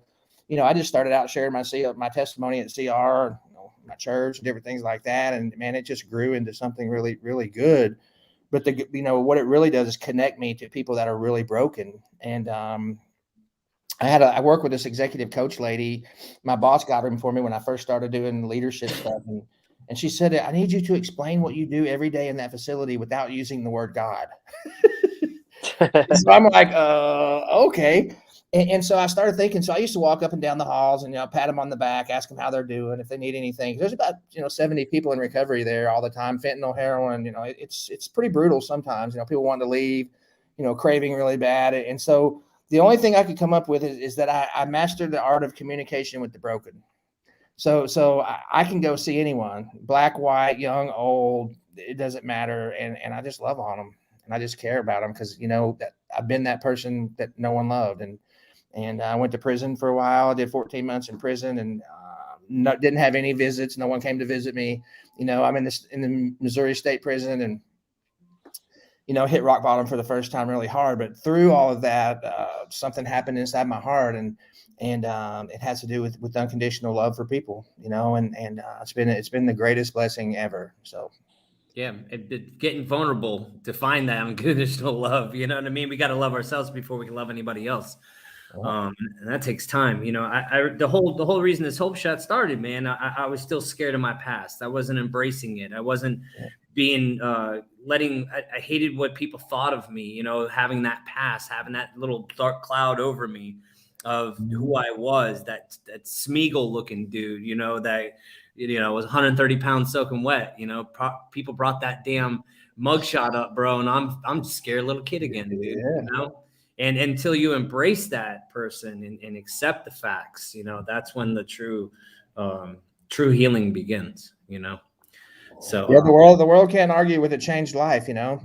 I just started out sharing my testimony at CR, my church, and different things like that. And man, it just grew into something really, really good. But what it really does is connect me to people that are really broken. And I work with this executive coach lady. My boss got him for me when I first started doing leadership stuff. And she said, I need you to explain what you do every day in that facility without using the word God. So I'm like, okay. And so I started thinking, so I used to walk up and down the halls and, pat them on the back, ask them how they're doing, if they need anything. There's about, 70 people in recovery there all the time, fentanyl, heroin, it's pretty brutal sometimes, people wanting to leave, craving really bad. And so the only thing I could come up with is that I mastered the art of communication with the broken. So I can go see anyone, black, white, young, old, it doesn't matter. And I just love on them, and I just care about them because, that I've been that person that no one loved. And I went to prison for a while. I did 14 months in prison and didn't have any visits. No one came to visit me. I'm in the Missouri State Prison and, hit rock bottom for the first time really hard. But through all of that, something happened inside my heart. And it has to do with unconditional love for people, and it's been the greatest blessing ever. So Yeah, getting vulnerable to find that unconditional love. You know what I mean? We got to love ourselves before we can love anybody else. And that takes time. You know, the whole reason this Hope Shot started, man, I was still scared of my past. I wasn't embracing it. I wasn't being I hated what people thought of me, you know, having that past, having that little dark cloud over me of who I was, that Smeagol looking dude, you know, that, you know, was 130 pounds soaking wet. You know, people brought that damn mugshot up, bro. And I'm just scared little kid again, dude, you know? And until you embrace that person and accept the facts, you know, that's when the true healing begins, you know? So yeah, the world can't argue with a changed life. You know,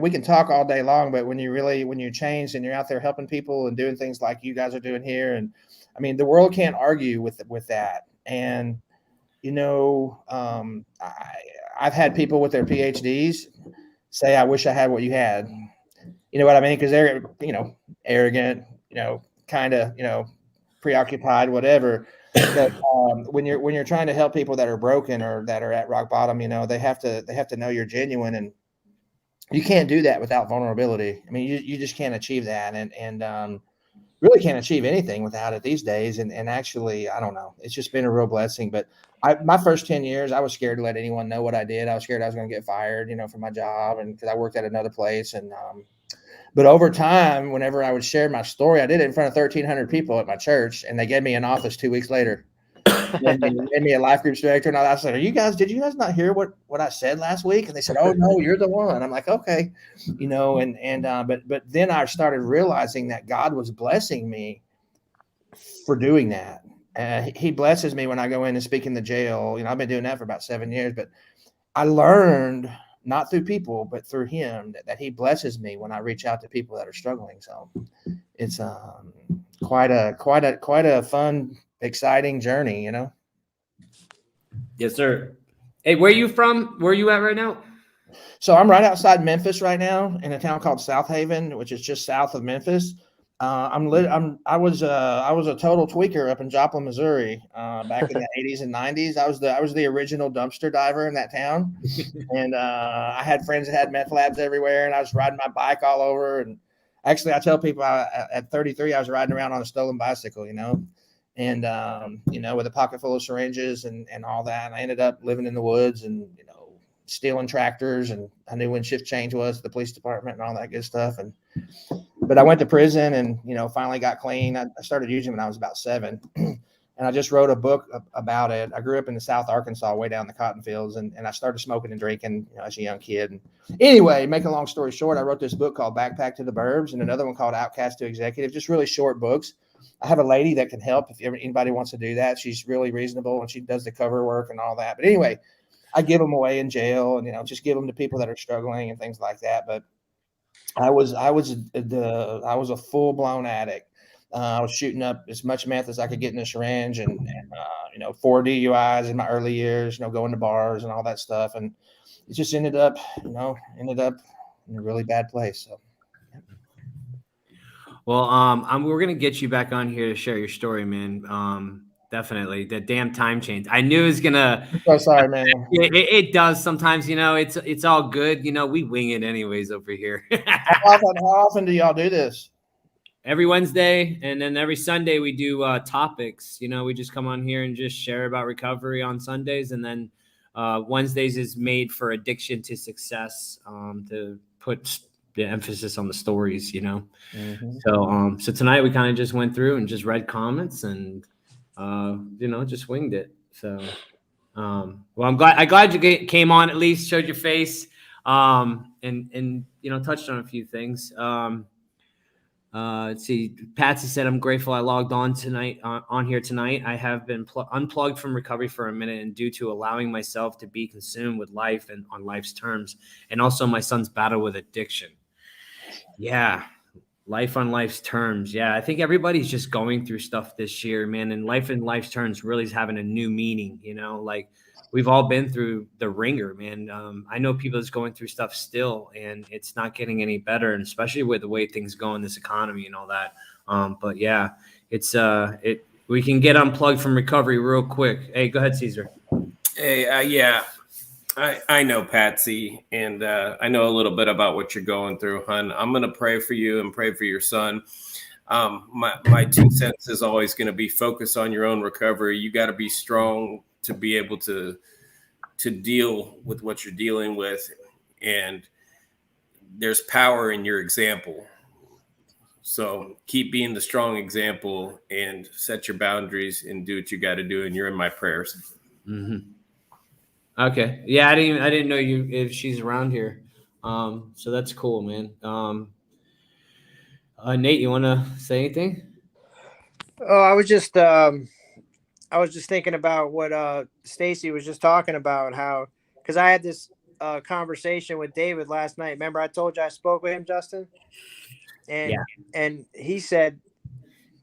we can talk all day long, but when you change and you're out there helping people and doing things like you guys are doing here, and I mean, the world can't argue with that. And you know, I've had people with their PhDs say, "I wish I had what you had." You know what I mean? Because they're, you know, arrogant, you know, kind of, you know, preoccupied, whatever. But when you're trying to help people that are broken or that are at rock bottom, you know, they have to know you're genuine, and you can't do that without vulnerability. I mean, you just can't achieve that, and really can't achieve anything without it these days. And actually, I don't know, it's just been a real blessing. But my first 10 years, I was scared to let anyone know what I did. I was scared I was going to get fired, you know, from my job, and because I worked at another place. And but over time, whenever I would share my story, I did it in front of 1,300 people at my church, and they gave me an office 2 weeks later. Made me a life groups director, and I said, did you guys not hear what I said last week? And they said, oh no, you're the one. I'm like, okay, you know, but then I started realizing that God was blessing me for doing that. He blesses me when I go in and speak in the jail. You know, I've been doing that for about 7 years, but I learned, not through people, but through him, that he blesses me when I reach out to people that are struggling. So it's quite a fun, exciting journey, you know? Yes, sir. Hey, where are you from? Where are you at right now? So I'm right outside Memphis right now in a town called South Haven, which is just south of Memphis. I was a total tweaker up in Joplin, Missouri, back in the 80s and 90s. I was the original dumpster diver in that town, and I had friends that had meth labs everywhere, and I was riding my bike all over. And actually, I tell people at 33, I was riding around on a stolen bicycle, you know, and you know, with a pocket full of syringes and all that. And I ended up living in the woods and, you know, stealing tractors, and I knew when shift change was, the police department and all that good stuff. But I went to prison and, you know, finally got clean. I started using when I was about 7. And I just wrote a book about it. I grew up in the South Arkansas, way down in the cotton fields. And I started smoking and drinking, you know, as a young kid. And anyway, making a long story short, I wrote this book called Backpack to the Burbs and another one called Outcast to Executive, just really short books. I have a lady that can help if anybody wants to do that. She's really reasonable and she does the cover work and all that. But anyway, I give them away in jail and, you know, just give them to people that are struggling and things like that. But I was a full blown addict. I was shooting up as much meth as I could get in a syringe, and you know, 4 DUIs in my early years. You know, going to bars and all that stuff, and it just ended up in a really bad place. So. Well, we're gonna get you back on here to share your story, man. Definitely, the damn time change. I knew it was gonna. I'm so sorry, man. It does sometimes, you know. It's all good, you know. We wing it anyways over here. How often do y'all do this? Every Wednesday, and then every Sunday we do topics. You know, we just come on here and just share about recovery on Sundays, and then Wednesdays is made for addiction to success, to put the emphasis on the stories. You know, so tonight we kind of just went through and just read comments and you know, just winged it. So well, I'm glad you came on, at least showed your face, and you know, touched on a few things. Let's see. Patsy said, I'm grateful I logged on tonight on here tonight. I have been unplugged from recovery for a minute, and due to allowing myself to be consumed with life and on life's terms, and also my son's battle with addiction. Yeah. Life on life's terms. Yeah. I think everybody's just going through stuff this year, man. And life in life's terms really is having a new meaning, you know, like we've all been through the ringer, man. I know people that's going through stuff still, and it's not getting any better, and especially with the way things go in this economy and all that. But yeah, it's we can get unplugged from recovery real quick. Hey, go ahead, Caesar. Hey, yeah, I know Patsy, and I know a little bit about what you're going through, hun. I'm gonna pray for you and pray for your son. My 2 cents is always going to be focus on your own recovery. You got to be strong to be able to deal with what you're dealing with, and there's power in your example. So keep being the strong example and set your boundaries and do what you got to do. And you're in my prayers. Mm-hmm. Okay. Yeah, I didn't know you if she's around here. So that's cool, man. Nate, you want to say anything? Oh, I was just thinking about what Stacy was just talking about, how, because I had this conversation with David last night. Remember, I told you I spoke with him, Justin, and Yeah. and he said,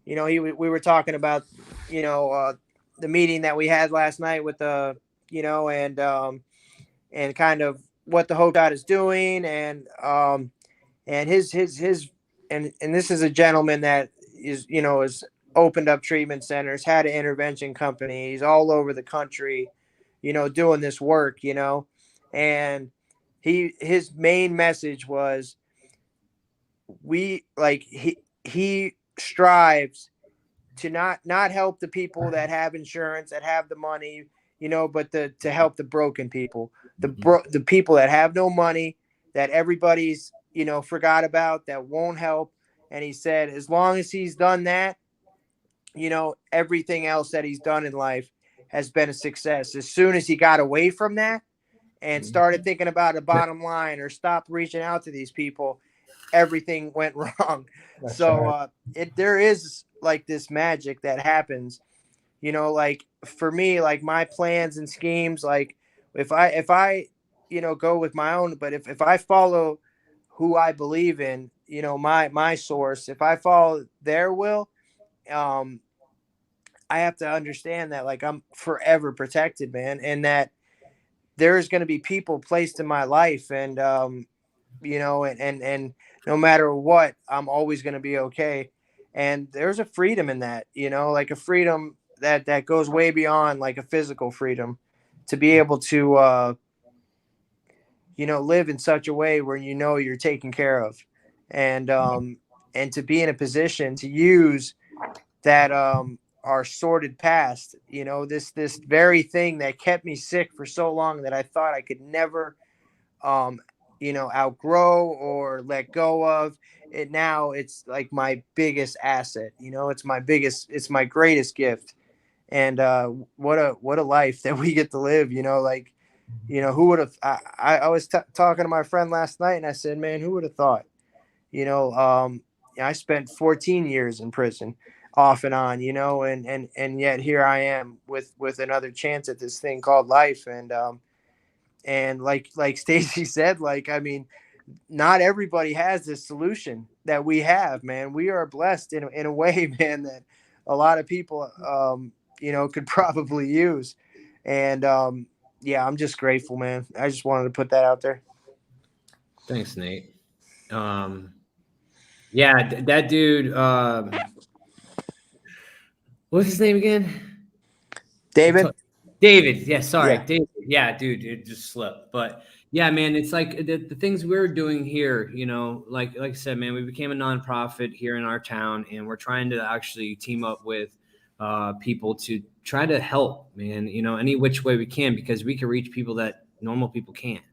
you know, we were talking about, you know, the meeting that we had last night with the, you know, and kind of what the Hope God is doing, and his and this is a gentleman that is, you know, is opened up treatment centers, had an intervention company. He's all over the country, you know, doing this work, you know, and his main message was, he strives to not help the people that have insurance, that have the money, you know, but to help the broken people, the people that have no money, that everybody's, you know, forgot about, that won't help. And he said, as long as he's done that, you know, everything else that he's done in life has been a success. As soon as he got away from that and started thinking about the bottom line, or stopped reaching out to these people, everything went wrong. That's So right. there is like this magic that happens, you know, like for me, like my plans and schemes, like if I you know, go with my own, but if I follow who I believe in, you know, my source, if I follow their will, I have to understand that, like, I'm forever protected, man, and that there's going to be people placed in my life, and you know, and no matter what, I'm always going to be okay. And there's a freedom in that, you know, like a freedom that goes way beyond like a physical freedom, to be able to you know, live in such a way where, you know, you're taken care of, and to be in a position to use that our sordid past, you know, this very thing that kept me sick for so long, that I thought I could never um you know, outgrow or let go of it. Now it's like my biggest asset, you know, it's my greatest gift. And what a life that we get to live, you know, like, you know, who would have, I was talking to my friend last night, and I said, man, who would have thought, you know, I spent 14 years in prison off and on, you know, and yet here I am with another chance at this thing called life. And like Stacy said, like, I mean, not everybody has this solution that we have, man. We are blessed in a way, man, that a lot of people, you know, could probably use. And yeah, I'm just grateful, man. I just wanted to put that out there. Thanks, Nate. Yeah, that dude. What's his name again? David. David. Yeah, sorry, Yeah. David. Yeah, dude, it just slipped. But yeah, man, it's like the things we're doing here. You know, like I said, man, we became a nonprofit here in our town, and we're trying to actually team up with people to try to help, man. You know, any which way we can, because we can reach people that normal people can't.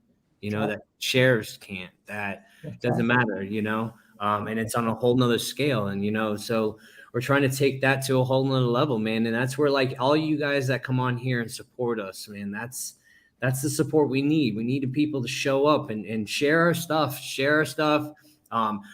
You know, that shares can't. That doesn't matter. You know, and it's on a whole nother scale. And you know, so we're trying to take that to a whole nother level, man. And that's where, like, all you guys that come on here and support us, man, that's the support we need. We need people to show up and share our stuff,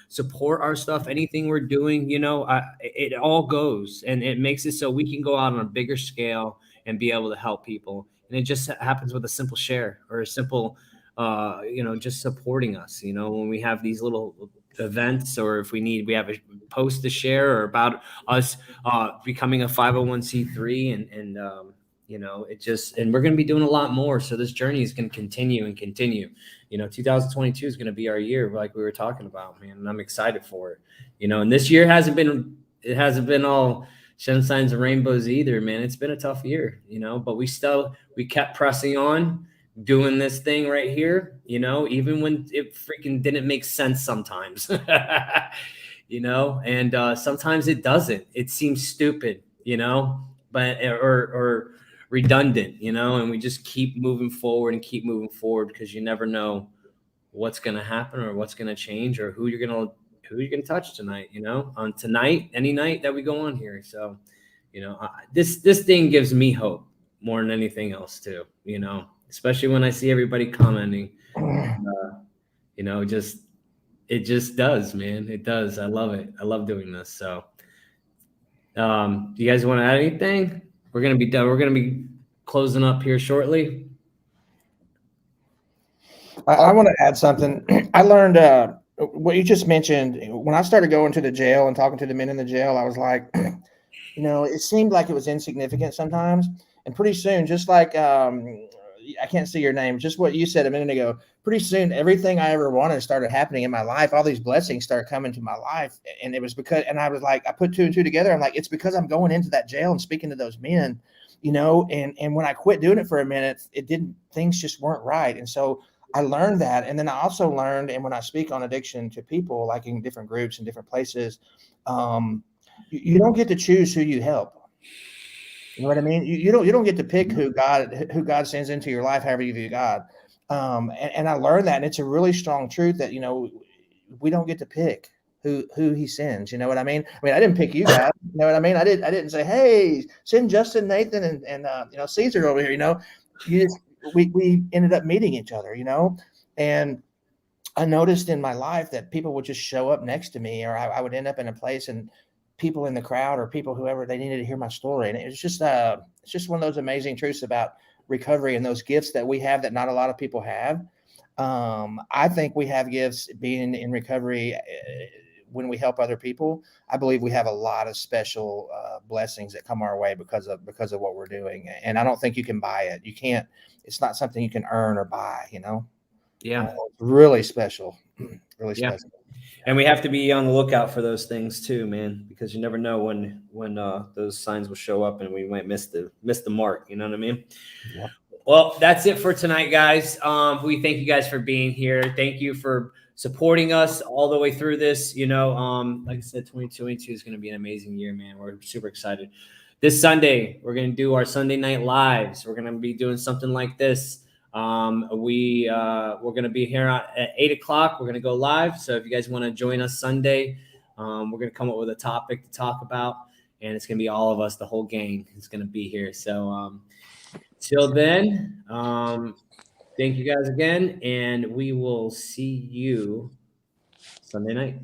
support our stuff, anything we're doing, you know, it all goes, and it makes it so we can go out on a bigger scale and be able to help people. And it just happens with a simple share, or a simple, you know, just supporting us, you know, when we have these little events, or if we have a post to share, or about us becoming a 501c3, and you know, it just, and we're going to be doing a lot more. So this journey is going to continue and continue. You know, 2022 is going to be our year, like we were talking about, man. And I'm excited for it. You know, and this year hasn't been all sunshines and rainbows either, man. It's been a tough year, you know, but we kept pressing on. doing this thing right here, you know, even when it freaking didn't make sense sometimes, you know, and sometimes it doesn't. It seems stupid, you know, but or redundant, you know, and we just keep moving forward and keep moving forward because you never know what's going to happen or what's going to change or who you're going to touch tonight, you know, on tonight, any night that we go on here. So, you know, this thing gives me hope more than anything else too, you know, especially when I see everybody commenting, you know, it just does, man. It does. I love it. I love doing this. So, do you guys want to add anything? We're going to be done. We're going to be closing up here shortly. I want to add something. I learned what you just mentioned when I started going to the jail and talking to the men in the jail. I was like, you know, it seemed like it was insignificant sometimes. And pretty soon, just like I can't see your name, just what you said a minute ago, pretty soon everything I ever wanted started happening in my life. All these blessings started coming to my life. And it was because, and I was like, I put two and two together. I'm like, it's because I'm going into that jail and speaking to those men, you know, and when I quit doing it for a minute, things just weren't right. And so I learned that. And then I also learned, and when I speak on addiction to people, like in different groups and different places, you don't get to choose who you help. You know what I mean? You don't get to pick who God sends into your life, however you view God. And I learned that, and it's a really strong truth that, you know, we don't get to pick who he sends. You know what I mean? I mean, I didn't pick you guys. You know what I mean? I didn't say, hey, send Justin, Nathan, and you know, Caesar over here. You know, we ended up meeting each other. You know, and I noticed in my life that people would just show up next to me, or I would end up in a place and people in the crowd or people, whoever, they needed to hear my story. And it's just one of those amazing truths about recovery and those gifts that we have that not a lot of people have. I think we have gifts being in recovery when we help other people. I believe we have a lot of special blessings that come our way because of what we're doing. And I don't think you can buy it. You can't, it's not something you can earn or buy, you know? Yeah. Really special. Really special. And we have to be on the lookout for those things too, man, because you never know when those signs will show up and we might miss the mark. You know what I mean? Yep. Well, that's it for tonight, guys. We thank you guys for being here. Thank you for supporting us all the way through this. You know, like I said, 2022 is going to be an amazing year, man. We're super excited. This Sunday, we're going to do our Sunday night lives. We're going to be doing something like this. We're going to be here at 8:00. We're going to go live. So if you guys want to join us Sunday, we're going to come up with a topic to talk about, and it's going to be all of us, the whole gang is going to be here. So, till then, thank you guys again, and we will see you Sunday night.